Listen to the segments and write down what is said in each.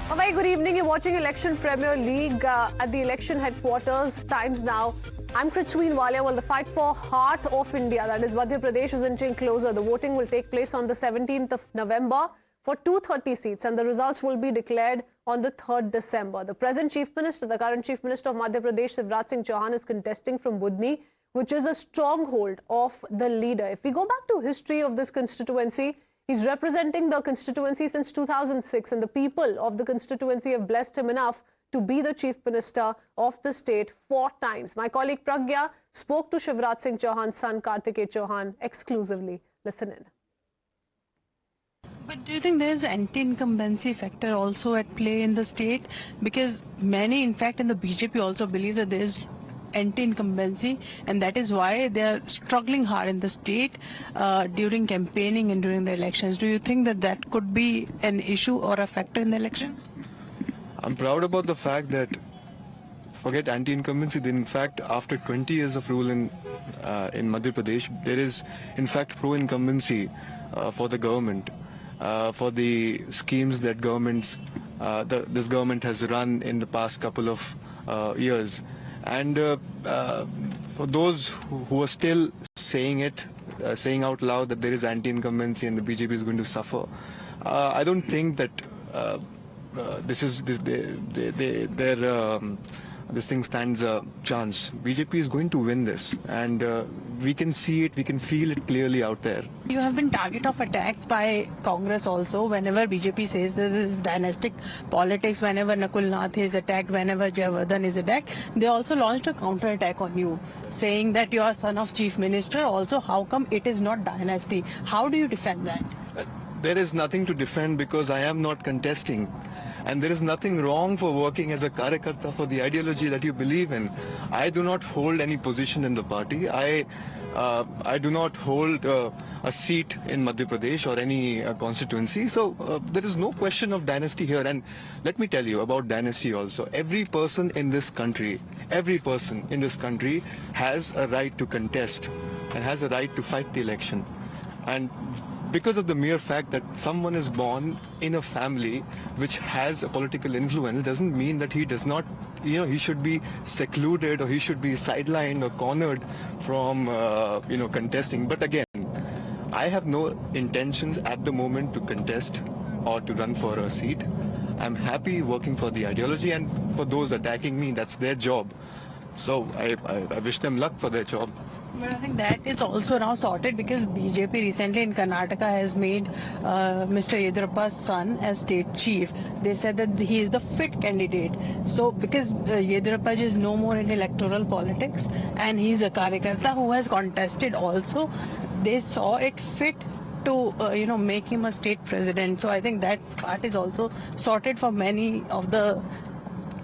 A very good evening. You're watching Election Premier League at the election headquarters. Times now. I'm Kritsween Walia. Well, the fight for heart of India, that is Madhya Pradesh, is inching closer. The voting will take place on the 17th of November for 230 seats, and the results will be declared on the 3rd December. The present Chief Minister, the current Chief Minister of Madhya Pradesh, Shivraj Singh Chouhan, is contesting from Budhni, which is a stronghold of the leader. If we go back to history of this constituency, he's representing the constituency since 2006, and the people of the constituency have blessed him enough to be the Chief Minister of the state 4 times. My colleague Pragya spoke to Shivraj Singh Chouhan's son Kartikey Chouhan exclusively. Listen in. But do you think there's anti-incumbency factor also at play in the state? Because many, in fact, in the BJP also believe that there's anti-incumbency, and that is why they are struggling hard in the state during campaigning and during the elections. Do you think that that could be an issue or a factor in the election? I'm proud about the fact that, forget anti-incumbency, in fact, after 20 years of rule in Madhya Pradesh, there is, in fact, pro-incumbency for the government, for the schemes that this government has run in the past couple of years. And for those who are still saying out loud that there is anti-incumbency and the BJP is going to suffer, I don't think that this thing stands a chance. BJP is going to win this, and we can see it, we can feel it clearly out there. You have been target of attacks by Congress also. Whenever BJP says this is dynastic politics, whenever Nakul Nath is attacked, whenever Jayawardhan is attacked, they also launched a counter attack on you, saying that you are son of Chief Minister. Also, how come it is not dynasty? How do you defend that? There is nothing to defend because I am not contesting. And there is nothing wrong for working as a Karyakarta for the ideology that you believe in. I do not hold any position in the party. I do not hold a seat in Madhya Pradesh or any constituency. So there is no question of dynasty here. And let me tell you about dynasty also. Every person in this country has a right to contest and has a right to fight the election. And because of the mere fact that someone is born in a family which has a political influence doesn't mean that he does not, he should be secluded or he should be sidelined or cornered from, contesting. But again, I have no intentions at the moment to contest or to run for a seat. I'm happy working for the ideology, and for those attacking me, that's their job. So I wish them luck for their job. But I think that is also now sorted because BJP recently in Karnataka has made Mr. Yediyurappa's son as state chief. They said that he is the fit candidate. So because Yediyurappa is no more in electoral politics and he's a Karyakarta who has contested also, they saw it fit to make him a state president. So I think that part is also sorted for many of the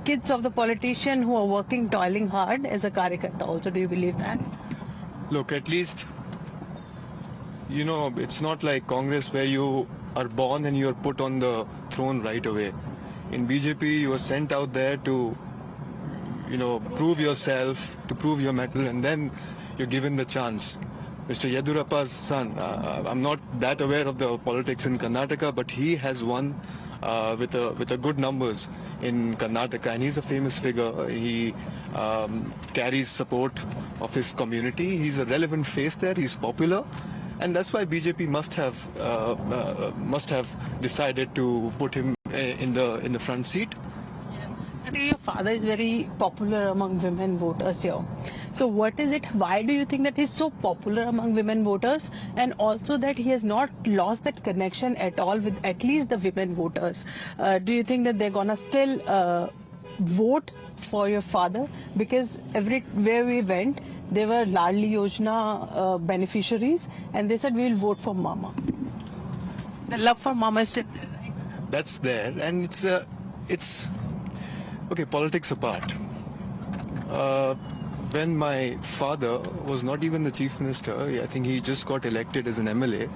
kids of the politician who are working, toiling hard as a Karyakarta also. Do you believe that? Look, at least, it's not like Congress where you are born and you are put on the throne right away. In BJP, you are sent out there to, prove yourself, to prove your mettle, and then you're given the chance. Mr. Yediyurappa's son, I'm not that aware of the politics in Karnataka, but he has won with a good numbers in Karnataka, and he's a famous figure. He carries support of his community. He's a relevant face there. He's popular, and that's why BJP must have decided to put him in the front seat. I think your father is very popular among women voters here. So what is it? Why do you think that he's so popular among women voters, and also that he has not lost that connection at all with at least the women voters? Do you think that they're gonna still vote for your father? Because everywhere we went, they were Ladli Yojana beneficiaries, and they said we'll vote for Mama. The love for Mama is still there, right? That's there, and it's okay. Politics apart. When my father was not even the chief minister, I think he just got elected as an MLA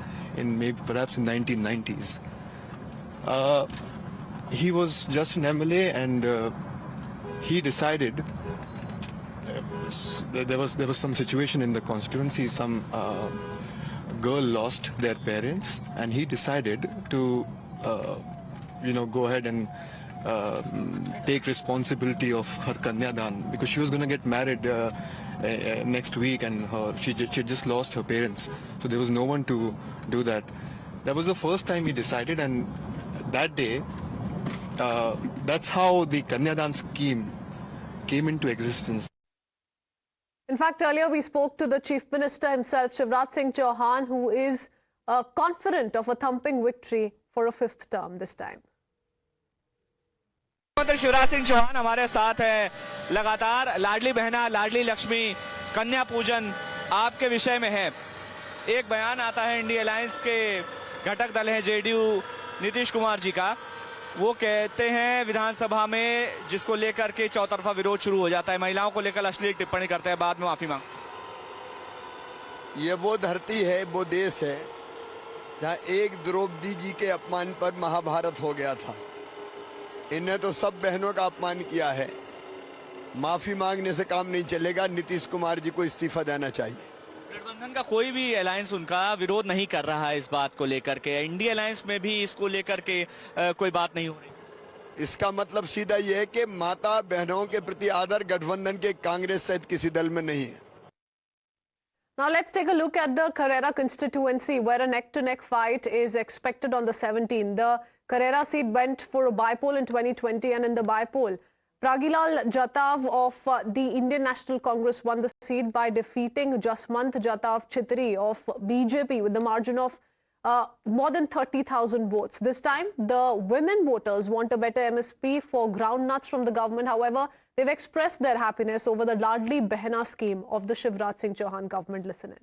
perhaps in 1990s. He was just an MLA, and he decided there was some situation in the constituency. Some girl lost their parents, and he decided to go ahead and take responsibility of her Kanyadan, because she was going to get married next week, and she just lost her parents, so there was no one to do that. That was the first time we decided, and that day, that's how the Kanyadan scheme came into existence. In fact, earlier we spoke to the Chief Minister himself, Shivraj Singh Chouhan, who is confident of a thumping victory for a 5th term this time. मुख्यमंत्री शिवराज सिंह चौहान हमारे साथ है। लगातार लाडली बहना, लाडली लक्ष्मी, कन्या पूजन आपके विषय में है। एक बयान आता है इंडिया अलायंस के घटक दल हैं जेडीयू नीतीश कुमार जी का, वो कहते हैं विधानसभा में जिसको लेकर के चौतरफा विरोध शुरू हो जाता है, महिलाओं को लेकर अश्लील टिप्पणी करते हैं, बाद में माफी मांग। ये वो धरती है, वो देश है जहाँ एक द्रौपदी जी के अपमान पर महाभारत हो गया था। इन्हें तो सब बहनों का अपमान किया है। माफी मांगने से काम नहीं चलेगा। नीतीश कुमार जी को इस्तीफा देना चाहिए। गठबंधन का कोई भी अलायंस उनका विरोध नहीं कर रहा है इस बात को लेकर के। इंडिया अलायंस में भी इसको लेकर के कोई बात नहीं हो रही। इसका मतलब सीधा ये है कि माता बहनों के प्रति आदर गठबंधन के कांग्रेस सहित किसी दल में नहीं है। Now let's take a look at the Karera constituency, where a neck-to-neck fight is expected on the 17th. The Karera seat went for a bypoll in 2020, and in the bypoll, Pragilal Jatav of the Indian National Congress won the seat by defeating Jasmant Jatav Chitri of BJP with the margin of more than 30,000 votes. This time, the women voters want a better MSP for groundnuts from the government. However, they've expressed their happiness over the Ladli Behna scheme of the Shivraj Singh Chouhan government. Listen in.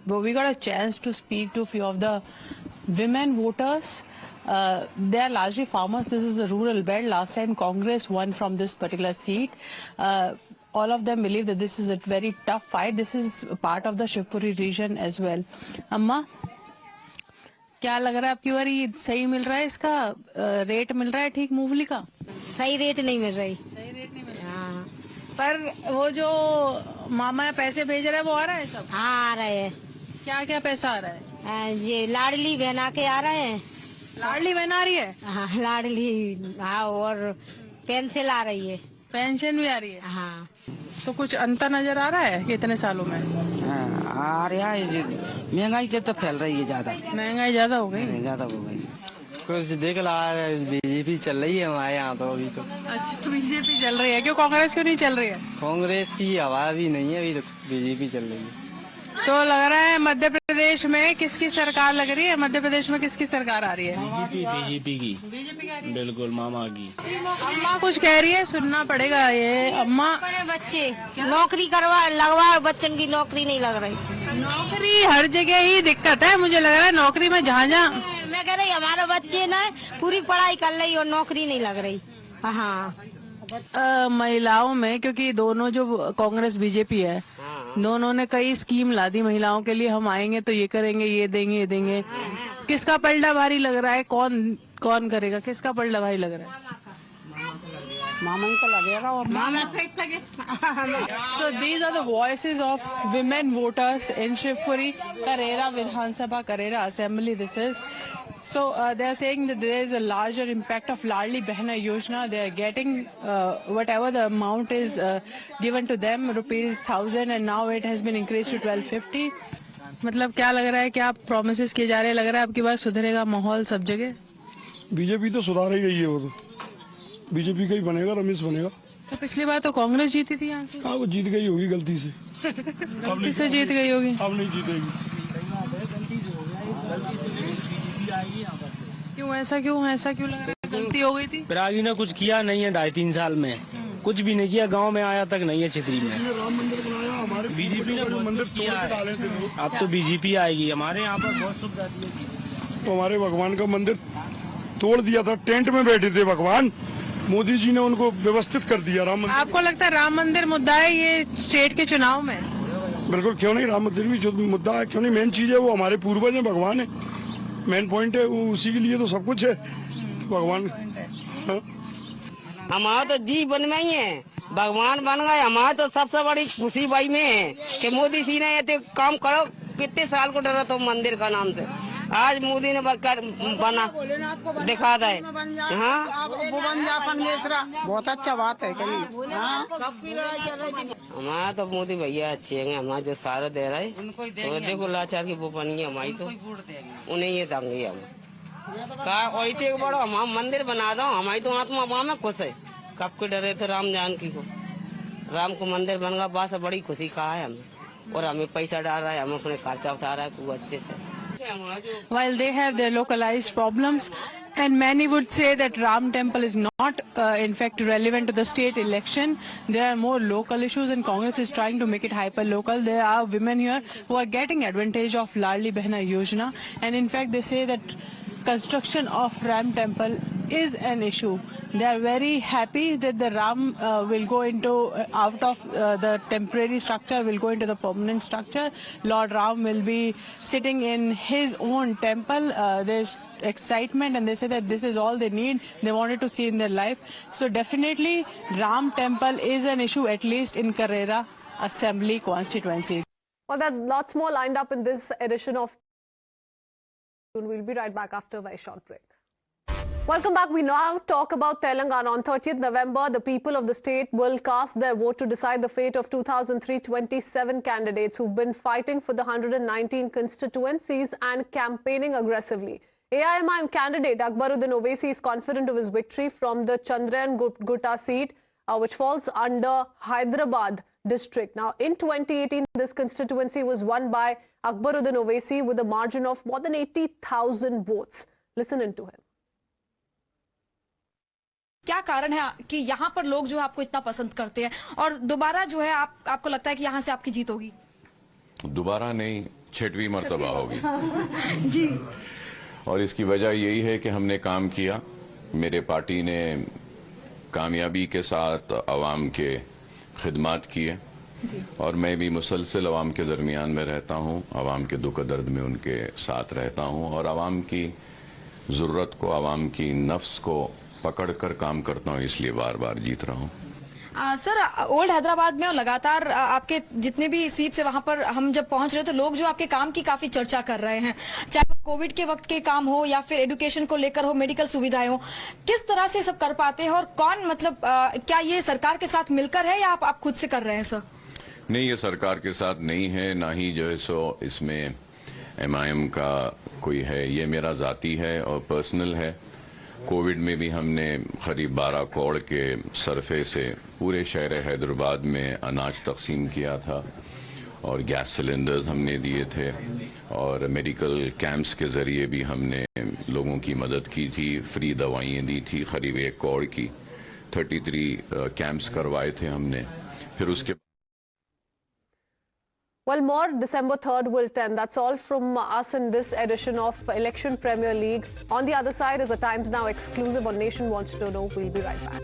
Well, we got a chance to speak to a few of the women voters. They are largely farmers. This is a rural belt. Last time Congress won from this particular seat. All of them believe that this is a very tough fight. This is part of the Shivpuri region as well. Amma, क्या लग रहा है आपकी बारी सही मिल रहा है इसका रेट मिल रहा है ठीक मूंगफली का? सही रेट नहीं मिल रही। सही रेट नहीं मिल रहा। पर वो जो मामा पैसे भेज रहे हैं वो आ रहा है सब? हाँ आ रहे हैं। क्या क्या पैसा आ रहा है? ये लाडली बहना के आ रहे हैं। लाडली बहन आ रही है? हाँ लाडली, हाँ, और पेंसिल आ रही है। पेंशन भी आ रही है? हाँ। तो कुछ अंतर नजर आ रहा है कितने सालों में? आ रहा है। महंगाई तो फैल रही है ज्यादा। महंगाई ज्यादा हो गई? ज्यादा हो गई। कुछ देख रहा है, बीजेपी चल रही है हमारे यहाँ तो अभी तो। अच्छा, तो बीजेपी चल रही है, क्यों कांग्रेस क्यों नहीं चल रही है? कांग्रेस की हवा भी नहीं है अभी तो, बीजेपी चल रही है। तो लग रहा है मध्य प्रदेश में किसकी सरकार लग रही है? मध्य प्रदेश में किसकी सरकार आ रही है? बीजेपी की। बीजेपी की आ रही है? बिल्कुल मामा की। अम्मा कुछ कह रही है, सुनना पड़ेगा ये। अम्मा बच्चे नौकरी करवा लगवा, बच्चन की नौकरी नहीं लग रही। नौकरी हर जगह ही दिक्कत है, मुझे लग रहा है नौकरी में जहाँ मैं कह रही हमारे बच्चे ना पूरी पढ़ाई कर रही और नौकरी नहीं लग रही। हाँ महिलाओं में, क्योंकि दोनों जो कांग्रेस बीजेपी है, दोनों ने कई स्कीम ला दी महिलाओं के लिए। हम आएंगे तो ये करेंगे, ये देंगे, ये देंगे। किसका पलड़ा भारी लग रहा है? कौन करेगा? किसका पलड़ा भारी लग रहा है? मामा को लगेगा और मामा So these are the voices of women voters in Shivpuri, Karera Vidhan Sabha, Karera Assembly. This is. So they are saying that there is a larger impact of Ladli Behna Yojana. They are getting whatever the amount is given to them, ₹1,000, and now it has been increased to 1,250. मतलब क्या लग रहा है? क्या promises किए जा रहे हैं? लग रहा है आपकी बार सुधरेगा माहौल सब जगह? बीजेपी तो सुधार ही गई है, वो तो बीजेपी का ही बनेगा, रमेश बनेगा। तो पिछली बार तो कांग्रेस जीती थी यहाँ से। हाँ वो जीत गई होगी गलती से। गलती से जीत गई होगी। अब नहीं जीतेगी। क्यों ऐसा क्यों लग रहा है? गलती हो गई थी? प्रागी ने कुछ किया नहीं है 2.5-3 साल में, कुछ भी नहीं किया। गांव में आया तक नहीं है छितरी में। राम मंदिर बनाया, हमारे बीजेपी ने मंदिर तोड़ के डाले थे। अब तो बीजेपी आएगी हमारे यहाँ पर, बहुत सुविधा दी है। तो हमारे भगवान का मंदिर तोड़ दिया था, टेंट में बैठे थे भगवान, मोदी जी ने उनको व्यवस्थित कर दिया। राम मंदिर। आपको लगता है राम मंदिर मुद्दा है ये स्टेट के चुनाव में? बिल्कुल, क्यों नहीं, राम मंदिर भी जो मुद्दा है, क्यों नहीं। मेन चीज है वो हमारे पूर्वज है, भगवान है, मेन पॉइंट है वो, उसी के लिए तो सब कुछ है भगवान। हमारा तो जीवन में ही है, भगवान बन गए। हमारा तो सबसे बड़ी खुशी भाई में है कि मोदी जी ने ये काम करो। कितने साल को डरा तो मंदिर का नाम से, आज मोदी ने बना दिखा दे। हाँ बहुत अच्छा बात है हमारा तो मोदी भैया अच्छे हैं, हमारा जो सारा दे रहा है तो देखो लाचार की वो बनी हमारी तो उन्हें ये देंगे हम कहा वही तो एक बड़ो हम मंदिर बना दो, हमारी तो आत्मा वहाँ में खुश है। कब के डरे थे राम जानकी को, राम को मंदिर बन गया बात से बड़ी खुशी कहा है हमें, और हमें पैसा डाल रहा है, हम अपने खर्चा उठा रहा है खूब अच्छे से। While they have their localized problems, and many would say that Ram Temple is not in fact relevant to the state election, there are more local issues and Congress is trying to make it hyper local. There are women here who are getting advantage of Ladli Behna Yojana, and in fact they say that construction of Ram Temple is an issue. They are very happy that the Ram will go into out of the temporary structure, will go into the permanent structure. Lord Ram will be sitting in his own temple. There's excitement and they say that this is all they need, they wanted to see in their life. So definitely Ram Temple is an issue, at least in Karera Assembly constituency. Well, there's lots more lined up in this edition of. We'll be right back after a very short break. Welcome back. We now talk about Telangana. On 30th November, the people of the state will cast their vote to decide the fate of 2,327 candidates who've been fighting for the 119 constituencies and campaigning aggressively. AIMIM candidate Akbaruddin Owaisi is confident of his victory from the Chandran Gutta seat, which falls under Hyderabad district. Now, in 2018, this constituency was won by Akbaruddin Owaisi with a margin of more than 80,000 votes. Listen into him. क्या कारण है कि यहाँ पर लोग जो है आपको इतना पसंद करते हैं और दोबारा जो है आपको लगता है कि यहाँ से आपकी जीत होगी? दोबारा नहीं, 6वीं मर्तबा होगी। जी। और इसकी वजह यही है कि हमने काम किया, मेरे पार्टी ने कामयाबी के साथ अवाम के खिदमत किए और मैं भी मुसलसल अवाम के दरमियान में रहता हूँ, अवाम के दुख दर्द में उनके साथ रहता हूँ और अवाम की ज़रूरत को, अवाम की नफ्स को पकड़ कर काम करता हूँ, इसलिए बार बार जीत रहा हूँ। सर, ओल्ड हैदराबाद में और लगातार आपके जितने भी सीट से वहां पर हम जब पहुंच रहे तो लोग जो आपके काम की काफी चर्चा कर रहे हैं, चाहे वो कोविड के वक्त के काम हो या फिर एजुकेशन को लेकर हो, मेडिकल सुविधाएं हो, किस तरह से सब कर पाते हैं और कौन मतलब क्या ये सरकार के साथ मिलकर है या आप खुद से कर रहे हैं? सर नहीं, ये सरकार के साथ नहीं है, ना ही जो है सो इसमें MIM का कोई है, ये मेरा जाती है और पर्सनल है। कोविड में भी हमने करीब 12 करोड़ के सरफे से पूरे शहर हैदराबाद में अनाज तकसीम किया था और गैस सिलेंडर्स हमने दिए थे और मेडिकल कैंप्स के ज़रिए भी हमने लोगों की मदद की थी, फ्री दवाइयाँ दी थी, करीब 1 करोड़ की 33 कैंप्स करवाए थे हमने। फिर उसके Well, more December 3rd will 10. That's all from us in this edition of Election Premier League. On the other side is a Times Now exclusive on Nation Wants to Know. We'll be right back.